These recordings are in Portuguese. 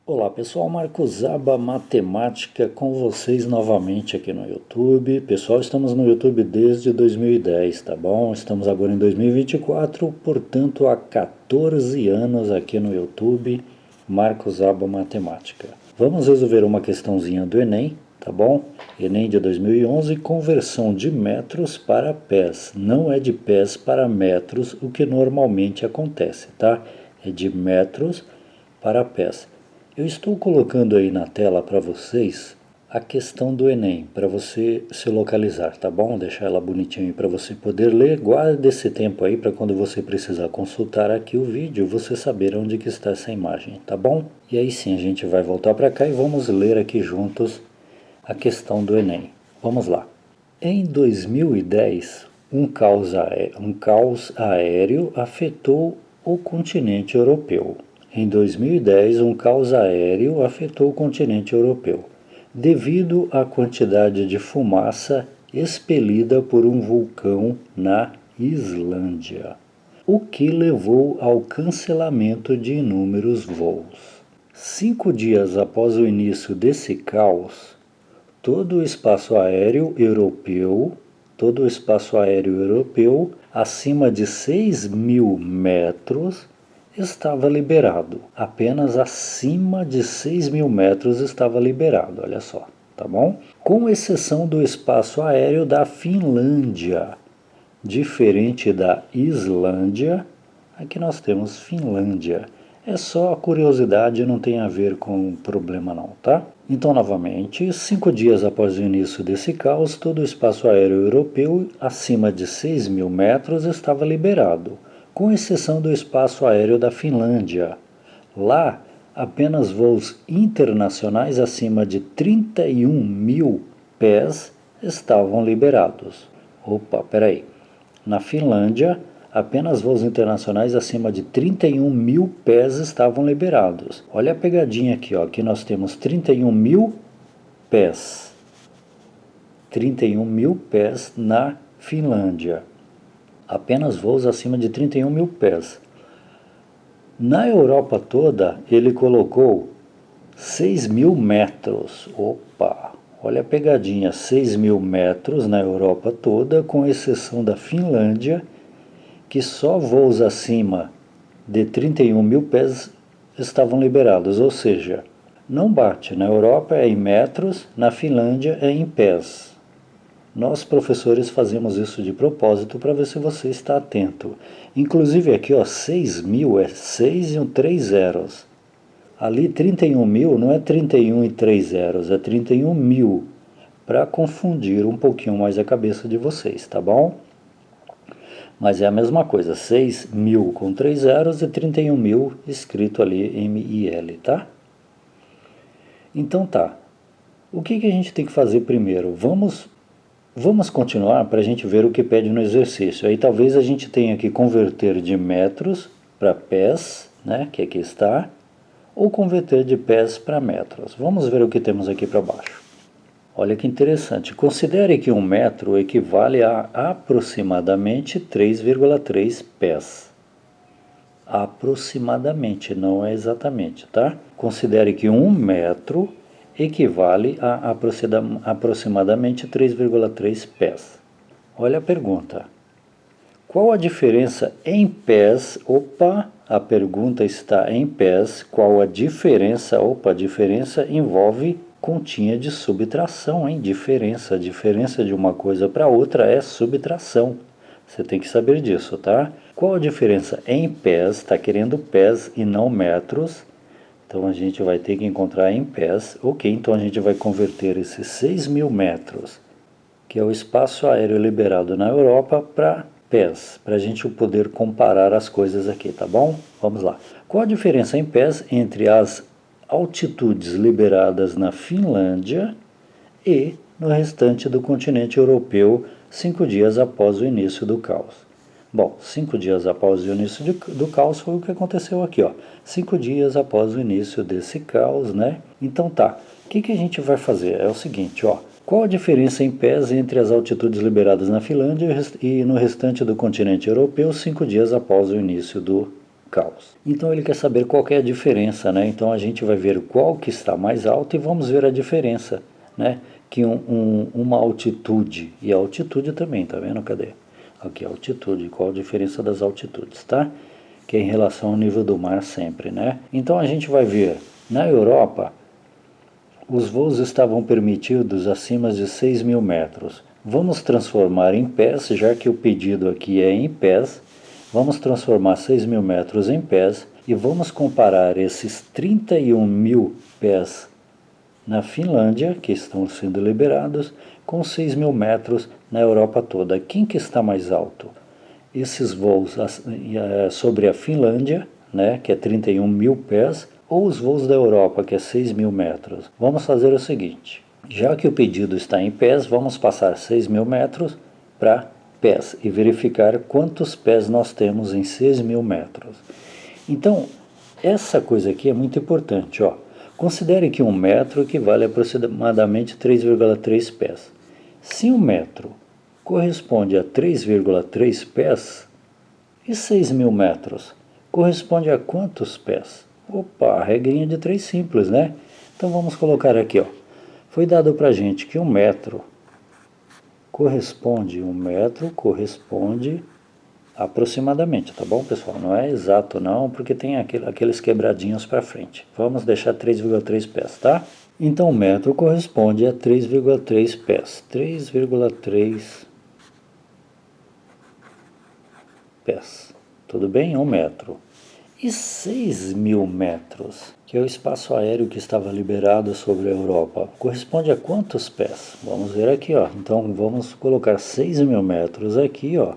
Olá pessoal, Marcos Zaba Matemática com vocês novamente aqui no YouTube. Pessoal, estamos no YouTube desde 2010, tá bom? Estamos agora em 2024, portanto há 14 anos aqui no YouTube, Marcos Zaba Matemática. Vamos resolver uma questãozinha do Enem, tá bom? Enem de 2011, conversão de metros para pés. Não é de pés para metros, o que normalmente acontece, tá? É de metros para pés. Eu estou colocando aí na tela para vocês a questão do Enem, para você se localizar, tá bom? Deixar ela bonitinha aí para você poder ler. Guarde esse tempo aí para quando você precisar consultar aqui o vídeo, você saber onde que está essa imagem, tá bom? E aí sim, a gente vai voltar para cá e vamos ler aqui juntos a questão do Enem. Vamos lá. Em 2010, um caos aéreo afetou o continente europeu. Em 2010, um caos aéreo afetou o continente europeu, devido à quantidade de fumaça expelida por um vulcão na Islândia, o que levou ao cancelamento de inúmeros voos. 5 dias após o início desse caos, todo o espaço aéreo europeu, acima de 6.000 metros estava liberado. Apenas acima de 6.000 metros estava liberado, olha só, tá bom? Com exceção do espaço aéreo da Finlândia. Diferente da Islândia, aqui nós temos Finlândia. É só curiosidade, não tem a ver com problema não, tá? Então, novamente, 5 dias após o início desse caos, todo o espaço aéreo europeu acima de 6.000 metros estava liberado, com exceção do espaço aéreo da Finlândia. Lá, apenas voos internacionais acima de 31.000 pés estavam liberados. Opa, peraí. Na Finlândia, apenas voos internacionais acima de 31.000 pés estavam liberados. Olha a pegadinha aqui, ó. Aqui nós temos 31.000 pés. 31.000 pés na Finlândia. Apenas voos acima de 31.000 pés. Na Europa toda, ele colocou 6.000 metros. Opa! Olha a pegadinha, 6.000 metros na Europa toda, com exceção da Finlândia, que só voos acima de 31.000 pés estavam liberados, ou seja, não bate. Na Europa é em metros, na Finlândia é em pés. Nós, professores, fazemos isso de propósito para ver se você está atento. Inclusive aqui, ó, 6.000 é 6 e 3 zeros. Ali 31.000 não é 31 e 3 zeros, é 31.000, para confundir um pouquinho mais a cabeça de vocês, tá bom? Mas é a mesma coisa, 6.000 com 3 zeros e 31.000 escrito ali M-I-L, tá? Então tá, o que a gente tem que fazer primeiro? Vamos continuar para a gente ver o que pede no exercício. Aí talvez a gente tenha que converter de metros para pés, né, que aqui está, ou converter de pés para metros. Vamos ver o que temos aqui para baixo. Olha que interessante. Considere que 1 metro equivale a aproximadamente 3,3 pés. Aproximadamente, não é exatamente, tá? Considere que 1 metro equivale a aproximadamente 3,3 pés. Olha a pergunta. Qual a diferença em pés? Opa, a pergunta está em pés. Qual a diferença? Opa, a diferença envolve continha de subtração, hein? Diferença de uma coisa para outra é subtração. Você tem que saber disso, tá? Qual a diferença em pés? Está querendo pés e não metros. Então a gente vai ter que encontrar em pés. Ok, então a gente vai converter esses 6.000 metros, que é o espaço aéreo liberado na Europa, para pés, para a gente poder comparar as coisas aqui, tá bom? Vamos lá. Qual a diferença em pés entre as altitudes liberadas na Finlândia e no restante do continente europeu 5 dias após o início do caos? Bom, 5 dias após o início do caos foi o que aconteceu aqui, ó. 5 dias após o início desse caos, né? Então tá, o que a gente vai fazer? É o seguinte, ó. Qual a diferença em pés entre as altitudes liberadas na Finlândia e no restante do continente europeu 5 dias após o início do caos. Então ele quer saber qual que é a diferença, né? Então a gente vai ver qual que está mais alto e vamos ver a diferença, né? Que uma altitude, e a altitude também, tá vendo? Cadê? Aqui, altitude, qual a diferença das altitudes, tá? Que é em relação ao nível do mar sempre, né? Então a gente vai ver, na Europa, os voos estavam permitidos acima de 6.000 metros. Vamos transformar em pés, já que o pedido aqui é em pés. Vamos transformar 6.000 metros em pés e vamos comparar esses 31.000 pés na Finlândia, que estão sendo liberados, com 6.000 metros na Europa toda. Quem que está mais alto? Esses voos sobre a Finlândia, né, que é 31.000 pés, ou os voos da Europa, que é 6.000 metros. Vamos fazer o seguinte, já que o pedido está em pés, vamos passar 6.000 metros para pés e verificar quantos pés nós temos em 6.000 metros. Então, essa coisa aqui é muito importante, ó. Considere que 1 metro equivale a aproximadamente 3,3 pés. Se 1 metro corresponde a 3,3 pés, e 6.000 metros corresponde a quantos pés? Opa, a regrinha de 3 simples, né? Então vamos colocar aqui, ó. Foi dado para a gente que 1 metro corresponde aproximadamente, tá bom, pessoal? Não é exato não, porque tem aqueles quebradinhos para frente. Vamos deixar 3,3 pés, tá? Então, 1 metro corresponde a 3,3 pés. 3,3 pés. Tudo bem? 1 metro. E 6.000 metros, que é o espaço aéreo que estava liberado sobre a Europa, corresponde a quantos pés? Vamos ver aqui, ó. Então, vamos colocar 6.000 metros aqui, ó.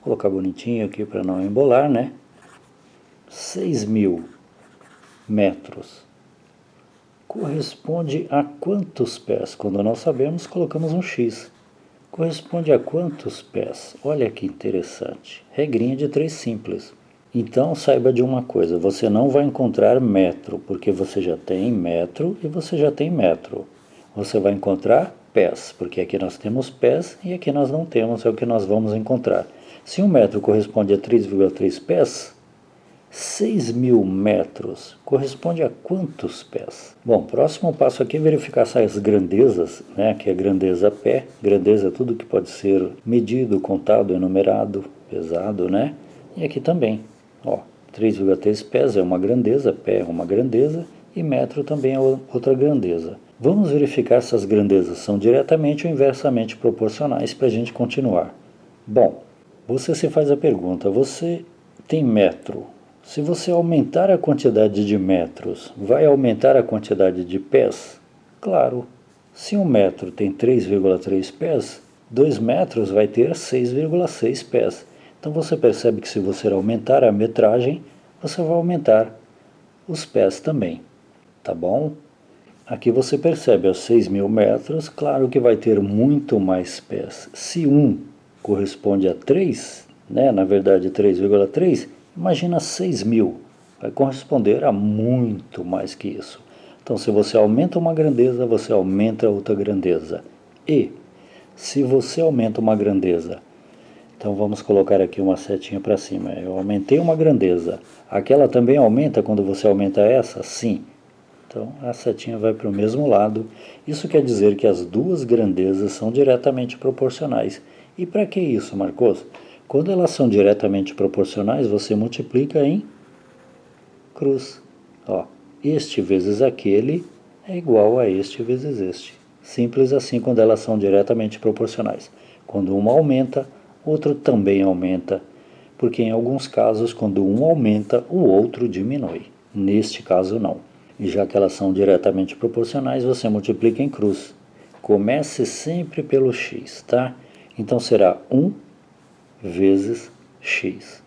Vou colocar bonitinho aqui para não embolar, né? 6.000 metros corresponde a quantos pés? Quando nós sabemos, colocamos um X. Corresponde a quantos pés? Olha que interessante. Regrinha de 3 simples. Então, saiba de uma coisa, você não vai encontrar metro, porque você já tem metro e você já tem metro. Você vai encontrar pés, porque aqui nós temos pés e aqui nós não temos, é o que nós vamos encontrar. Se 1 metro corresponde a 3,3 pés, 6.000 metros corresponde a quantos pés? Bom, próximo passo aqui é verificar essas grandezas, né? Que é grandeza pé, grandeza é tudo que pode ser medido, contado, enumerado, pesado, né? E aqui também, ó, 3,3 pés é uma grandeza, pé é uma grandeza e metro também é outra grandeza. Vamos verificar se essas grandezas são diretamente ou inversamente proporcionais para a gente continuar. Bom, você se faz a pergunta, você tem metro? Se você aumentar a quantidade de metros, vai aumentar a quantidade de pés? Claro. Se 1 metro tem 3,3 pés, 2 metros vai ter 6,6 pés. Então você percebe que se você aumentar a metragem, você vai aumentar os pés também. Tá bom? Aqui você percebe, aos 6.000 metros, claro que vai ter muito mais pés. Se 1 corresponde a 3, né, na verdade 3,3, imagina 6.000, vai corresponder a muito mais que isso. Então, se você aumenta uma grandeza, você aumenta outra grandeza. E, se você aumenta uma grandeza, então vamos colocar aqui uma setinha para cima. Eu aumentei uma grandeza. Aquela também aumenta quando você aumenta essa? Sim. Então, a setinha vai para o mesmo lado. Isso quer dizer que as duas grandezas são diretamente proporcionais. E para que isso, Marcos? Quando elas são diretamente proporcionais, você multiplica em cruz. Ó, este vezes aquele é igual a este vezes este. Simples assim quando elas são diretamente proporcionais. Quando uma aumenta, outro também aumenta, porque em alguns casos, quando um aumenta, o outro diminui. Neste caso, não. E já que elas são diretamente proporcionais, você multiplica em cruz. Comece sempre pelo x, tá? Então será 1 vezes x.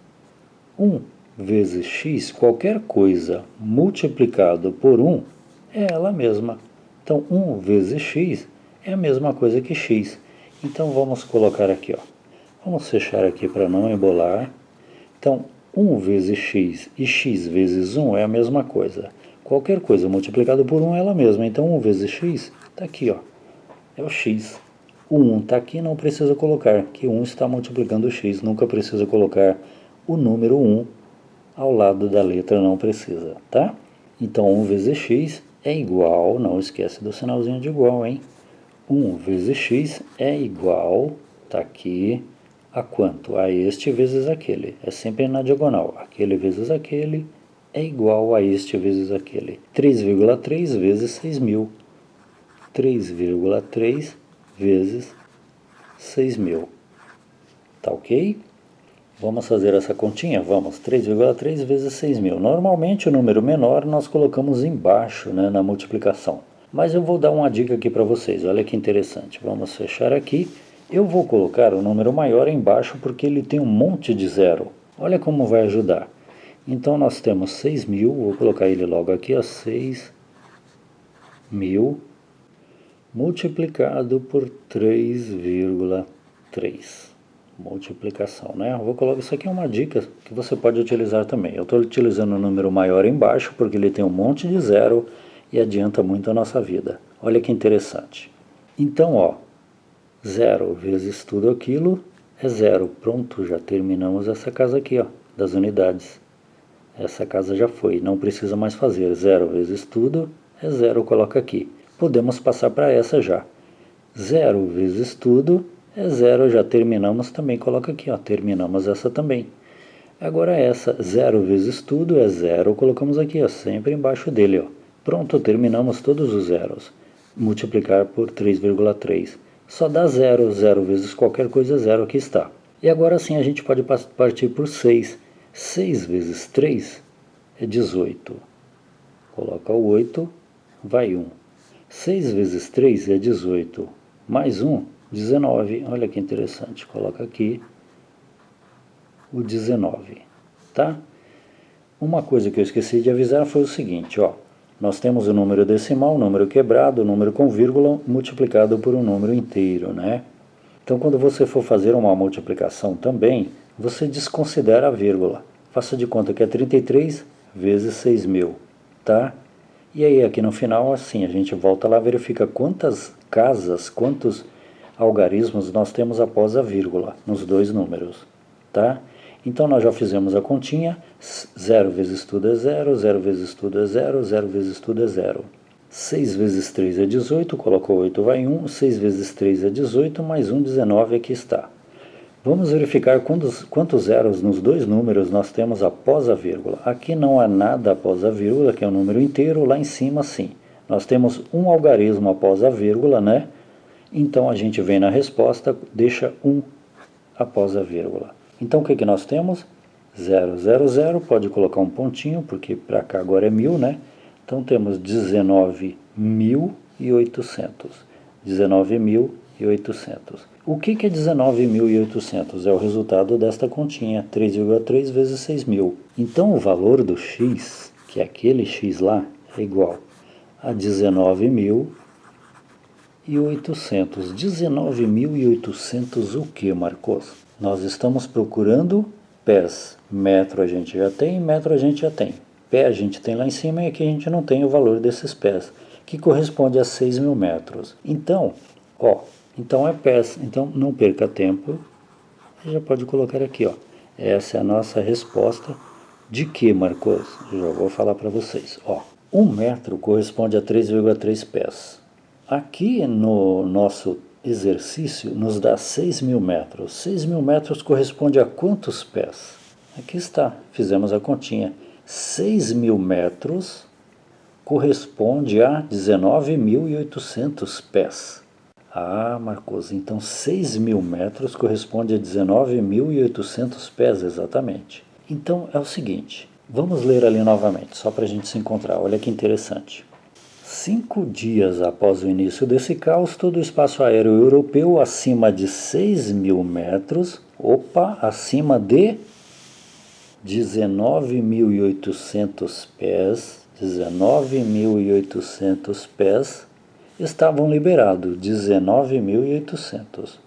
1 vezes x, qualquer coisa multiplicado por 1 é ela mesma. Então, 1 vezes x é a mesma coisa que x. Então, vamos colocar aqui, ó. Vamos fechar aqui para não embolar. Então, 1 vezes x e x vezes 1 é a mesma coisa. Qualquer coisa multiplicado por 1 é ela mesma. Então, 1 vezes x está aqui, ó. É o x. O 1 está aqui, não precisa colocar, que 1 está multiplicando o x, nunca precisa colocar o número 1 ao lado da letra não precisa, tá? Então 1 vezes x é igual, não esquece do sinalzinho de igual, hein? 1 vezes x é igual, tá aqui, a quanto? A este vezes aquele. É sempre na diagonal. Aquele vezes aquele é igual a este vezes aquele. 3,3 vezes 6.000. 3,3 vezes 6.000. Tá ok? Vamos fazer essa continha? Vamos. 3,3 vezes 6.000. Normalmente o número menor nós colocamos embaixo, né, na multiplicação. Mas eu vou dar uma dica aqui para vocês. Olha que interessante. Vamos fechar aqui. Eu vou colocar o número maior embaixo porque ele tem um monte de zero. Olha como vai ajudar. Então nós temos 6.000. Vou colocar ele logo aqui, ó, 6.000 multiplicado por 3,3. Multiplicação, né? Eu vou colocar isso aqui, é uma dica que você pode utilizar também. Eu estou utilizando o número maior embaixo porque ele tem um monte de zero e adianta muito a nossa vida. Olha que interessante. Então, ó, 0 vezes tudo aquilo é 0. Pronto, já terminamos essa casa aqui, ó, das unidades. Essa casa já foi, não precisa mais fazer. 0 vezes tudo é 0, coloca aqui. Podemos passar para essa já. 0 vezes tudo é 0, já terminamos também, coloca aqui, ó, terminamos essa também. Agora essa, 0 vezes tudo é 0, colocamos aqui, ó, sempre embaixo dele, ó. Pronto, terminamos todos os zeros. Multiplicar por 3,3. Só dá 0, 0 vezes qualquer coisa é 0, aqui está. E agora sim a gente pode partir por 6. 6 vezes 3 é 18. Coloca o 8, vai 1. 6 vezes 3 é 18. Mais 1, 19. Olha que interessante. Coloca aqui o 19. Tá? Uma coisa que eu esqueci de avisar foi o seguinte, ó. Nós temos o número decimal, o número quebrado, o número com vírgula multiplicado por um número inteiro, né? Então, quando você for fazer uma multiplicação também, você desconsidera a vírgula. Faça de conta que é 33 vezes 6.000, tá? E aí, aqui no final, assim, a gente volta lá, verifica quantas casas, quantos algarismos nós temos após a vírgula, nos dois números, tá? Então, nós já fizemos a continha, 0 vezes tudo é 0, 0 vezes tudo é 0, 0 vezes tudo é 0. 6 vezes 3 é 18, colocou 8, vai 1, 6 vezes 3 é 18, mais 1, 19, aqui está. Vamos verificar quantos zeros nos dois números nós temos após a vírgula. Aqui não há nada após a vírgula, que é um número inteiro, lá em cima sim. Nós temos um algarismo após a vírgula, né? Então a gente vem na resposta, deixa 1 após a vírgula. Então o que nós temos? 0, 0, 0, pode colocar um pontinho, porque para cá agora é 1000, né? Então temos 19.800. 19.800. O que é 19.800? É o resultado desta continha, 3,3 vezes 6.000. Então o valor do x, que é aquele x lá, é igual a 19.800. 19.800 o que, Marcos? Nós estamos procurando pés. Metro a gente já tem, metro a gente já tem. Pé a gente tem lá em cima e aqui a gente não tem o valor desses pés, que corresponde a 6.000 metros. Então, ó, então é pés. Então não perca tempo. Você já pode colocar aqui, ó. Essa é a nossa resposta. De que, Marcos? Eu já vou falar para vocês. Ó, 1 metro corresponde a 3,3 pés. Aqui no nosso exercício nos dá 6.000 metros. 6.000 metros corresponde a quantos pés? Aqui está, fizemos a continha. 6.000 metros corresponde a 19.800 pés. Ah, Marcos, então 6.000 metros corresponde a 19.800 pés, exatamente. Então é o seguinte, vamos ler ali novamente, só para a gente se encontrar. Olha que interessante. 5 dias após o início desse caos, todo o espaço aéreo europeu acima de 6.000 metros, acima de 19.800 pés, 19.800 pés, estavam liberados, 19.800,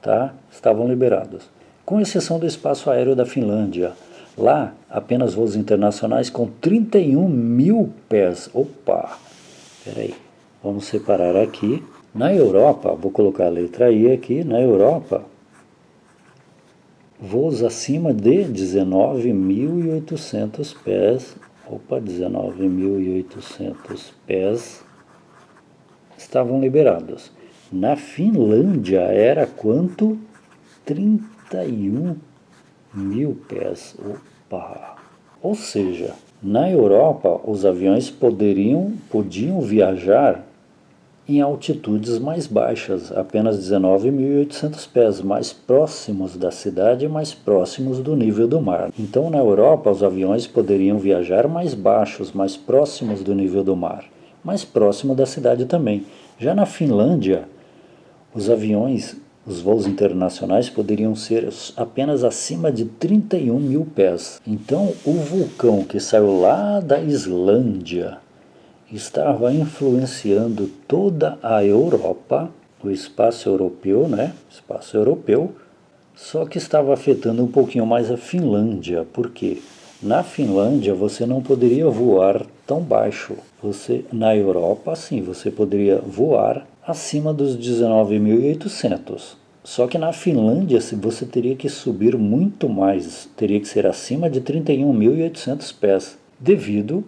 tá? Estavam liberados, com exceção do espaço aéreo da Finlândia. Lá, apenas voos internacionais com 31.000 pés. Peraí, vamos separar aqui. Na Europa, vou colocar a letra I aqui, na Europa, voos acima de 19.800 pés, 19.800 pés estavam liberados. Na Finlândia era quanto? 31 mil pés. Opa! Ou seja, na Europa os aviões podiam viajar em altitudes mais baixas, apenas 19.800 pés, mais próximos da cidade e mais próximos do nível do mar. Então, na Europa, os aviões poderiam viajar mais baixos, mais próximos do nível do mar, mais próximo da cidade também. Já na Finlândia, os voos internacionais poderiam ser apenas acima de 31 mil pés. Então, o vulcão que saiu lá da Islândia estava influenciando toda a Europa, o espaço europeu, né? Espaço europeu, só que estava afetando um pouquinho mais a Finlândia. Por quê? Na Finlândia você não poderia voar tão baixo. Na Europa, sim, você poderia voar acima dos 19.800. Só que na Finlândia você teria que subir muito mais, teria que ser acima de 31.800 pés, devido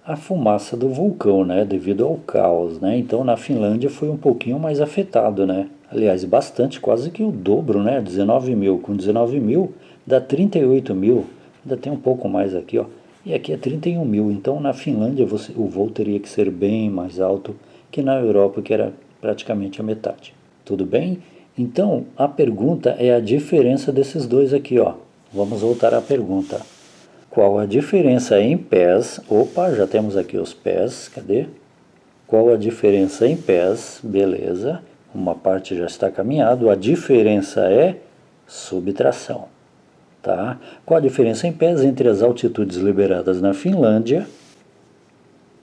à fumaça do vulcão, né? Devido ao caos, né? Então na Finlândia foi um pouquinho mais afetado, né? Aliás, bastante, quase que o dobro, né? 19 mil com 19 mil dá 38 mil, ainda tem um pouco mais aqui, ó. E aqui é 31 mil, então na Finlândia o voo teria que ser bem mais alto que na Europa, que era praticamente a metade. Tudo bem? Então a pergunta é a diferença desses dois aqui, ó. Vamos voltar à pergunta. Qual a diferença em pés? Opa, já temos aqui os pés, cadê? Qual a diferença em pés? Beleza, uma parte já está caminhado. A diferença é subtração, tá? Qual a diferença em pés entre as altitudes liberadas na Finlândia?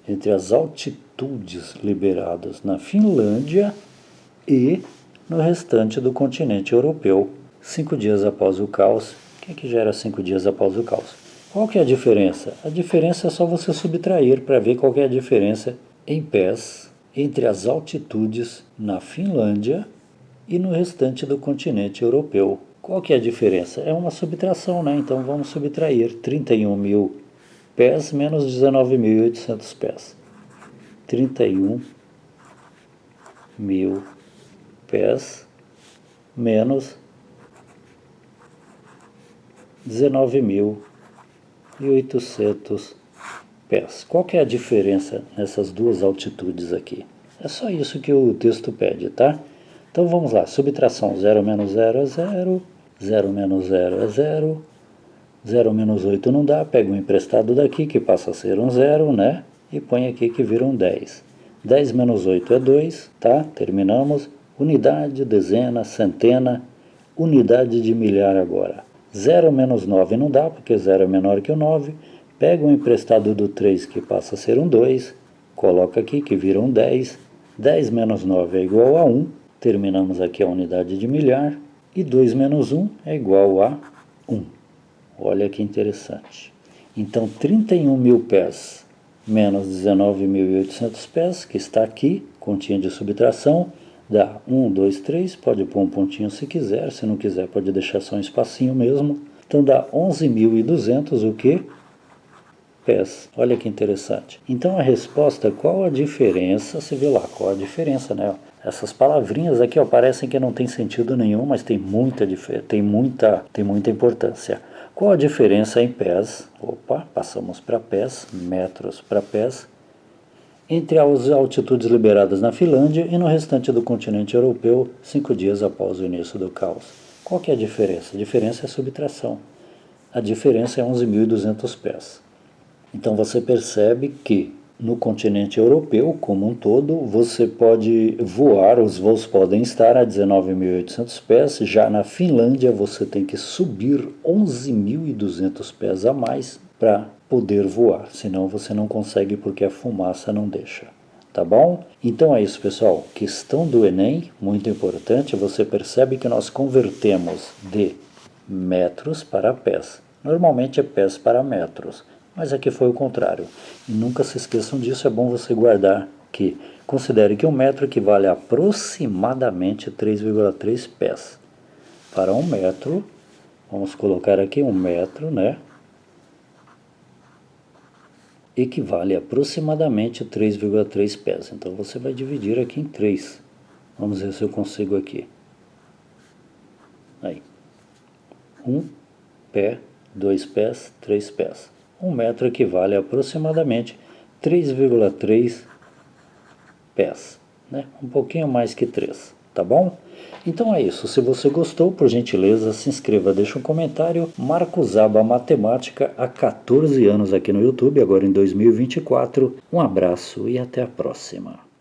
Entre as altitudes liberadas na Finlândia e no restante do continente europeu. 5 dias após o caos. O que gera 5 dias após o caos? Qual que é a diferença? A diferença é só você subtrair para ver qual que é a diferença em pés entre as altitudes na Finlândia e no restante do continente europeu. Qual que é a diferença? É uma subtração, né? Então vamos subtrair 31 mil pés menos 19.800 pés. 31 mil pés menos 19.800 pés. Qual que é a diferença nessas duas altitudes aqui? É só isso que o texto pede, tá? Então vamos lá, subtração 0 menos 0 é 0, 0 menos 0 é 0, 0 menos 8 não dá, pega um emprestado daqui que passa a ser um 0, né? E põe aqui que vira um 10. 10 menos 8 é 2, tá? Terminamos. Unidade, dezena, centena, unidade de milhar agora. 0 menos 9 não dá, porque 0 é menor que o 9. Pega um emprestado do 3 que passa a ser um 2, coloca aqui que vira um 10. 10 menos 9 é igual a 1. Terminamos aqui a unidade de milhar. E 2 menos 1 é igual a 1. Olha que interessante. Então, 31 mil pés menos 19.800 pés, que está aqui, continha de subtração, dá 1, 2, 3, pode pôr um pontinho se quiser, se não quiser pode deixar só um espacinho mesmo. Então dá 11.200 o quê? Pés. Olha que interessante. Então a resposta, qual a diferença? Você vê lá, qual a diferença, né? Essas palavrinhas aqui, ó, parecem que não tem sentido nenhum, mas tem muita importância. Qual a diferença em pés? Opa, passamos para pés, metros para pés, entre as altitudes liberadas na Finlândia e no restante do continente europeu 5 dias após o início do caos. Qual que é a diferença? A diferença é a subtração. A diferença é 11.200 pés. Então você percebe que no continente europeu como um todo você pode voar, os voos podem estar a 19.800 pés, já na Finlândia você tem que subir 11.200 pés a mais para poder voar, senão você não consegue porque a fumaça não deixa. Tá bom? Então é isso, pessoal. Questão do Enem, muito importante, você percebe que nós convertemos de metros para pés. Normalmente é pés para metros, mas aqui foi o contrário. E nunca se esqueçam disso, é bom você guardar que considere que um metro equivale a aproximadamente 3,3 pés. Para um metro, Vamos colocar aqui 1 metro, né? Equivale a aproximadamente 3,3 pés. Então você vai dividir aqui em 3. Vamos ver se eu consigo aqui. Aí. 1 pé, 2 pés, 3 pés. 1 metro equivale a aproximadamente 3,3 pés, né? Um pouquinho mais que 3, tá bom? Então é isso. Se você gostou, por gentileza, se inscreva, deixa um comentário. Marco Zaba Matemática há 14 anos aqui no YouTube, agora em 2024. Um abraço e até a próxima.